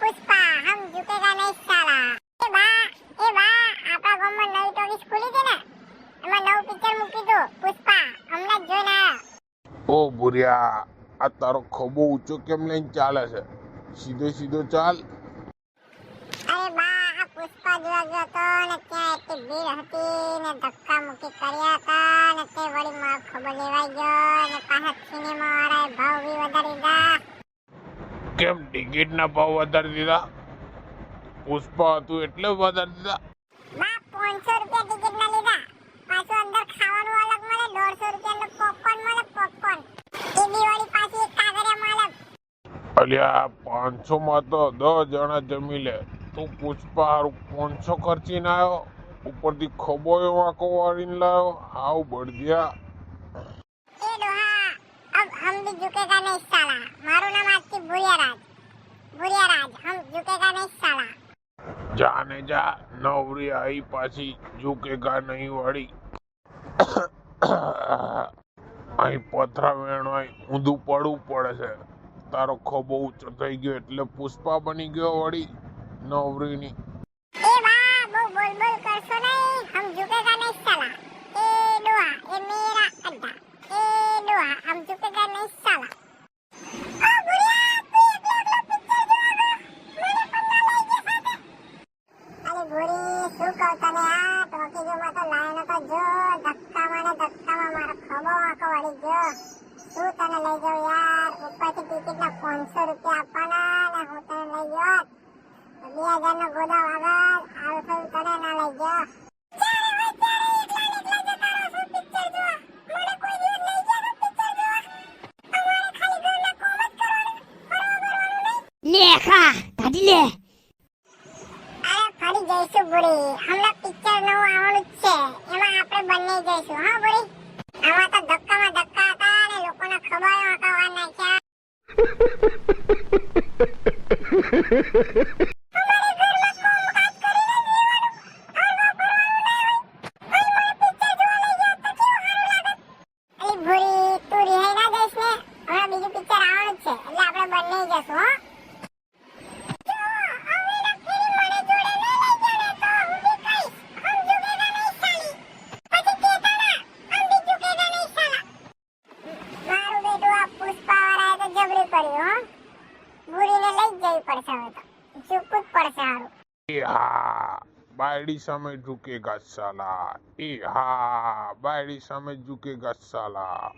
પુષ્પા હમ ઝુકેગા નહીં સાલા। એ બા આપણા ગામમાં નવી ટોકીઝ ખુલી છે ને, એમાં નવું પિક્ચર મૂકી દો પુષ્પા, હમણાં જ જોઈને આયા। ઓ ભુરિયા, આ તારો ખભો ઊંચો કેમ લઈને ચાલે છે? સીધો સીધો ચાલ। અરે બા આ પુષ્પા જોવા ગયો તો ને ત્યાં એટલી ભીડ હતી ને ધક્કા મુક્કી કર્યા હતા ને તે વળી મારો ખબર લેવાઈ ગયો ને પાછા સિનેમા વાળાએ ભાવ બી વધારી દીધા। કેમ ટિકિટના ભાવ વધારી દીધા? પુષ્પા હતું એટલે વધારી દીધા? બા 500 રૂપિયા ટિકિટ ના લીધા, પાછું અંદર ખાવાનું અલગ મળે, 150 રૂપિયાનું પોપકોર્ન મળે, પોપકોર્ન એ બી વળી પાછી એક કાગરિયામાં અલગ। અલ્યા 500 માં તો 10 જણા જમી લે, તું પુષ્પા હારું 500 ખર્ચીને આવ્યો, ઉપરથી ખભો વાંકો વાળીને લાવ્યો, હાવ બળદિયા। એ ડોહા अब हम भी झुकेगा नहीं साला, मारू नाम આજથી ભુરિયારાજ, ભુરિયારાજ हम झुकेगा नहीं साला। જાને જા, નવરી આવી પાછી ઝુકેગા નહીં વાળી। અહીં પથરા વેણવાય ઊંધું પડવું પડે છે, તારો ખભો ઊંચો થઈ ગયો એટલે પુષ્પા બની ગયો વળી નવરીની। ए बा वो बोल बोल करसो नहीं, हम झुकेगा नहीं साला। ए डोहा ये मेरा अड्डा, ए डोहा हम झुकेगा नहीं साला। ओ बुढ़िया तू एकला पिक्चर જોવા મને પણ ના લઈ ગયા સાથે। અરે ભૂરી શું કહું તને, આ ટોકીઝોમાં તો લાઈનો તો જો ધક્કામાં મારો ખભો આંખો વળી ગયો। શું તને લઈ જાઉં યાર, ઉપરથી ટિકિટના 500 રૂપિયા આપવાના ને હું તને લઈ ગયો 2000 નો ગોદા વગર આવું થયું તને ના લઈ ગયો। લેખા કાઢી લે। અરે ફરી જઈશું બુડી, હમણાં પિક્ચર નવું આવવાનું જ છે, એમાં આપણે બંને જઈશું હા બુડી। આમાં તો ધક્કામાં ધક્કા હતા ને લોકોના ખભાયો આંકા વાર નાખ્યા। ભૂરી તું રિહાઈ ના જઈશ ને, હમણાં બીજું પિક્ચર આવવાનું જ છે એટલે આપણે બંને જઈશું હો। હા બાયડી સામે ઝુકેગા સાલા, એ હા બાયડી સામે ઝુકેગા સાલા।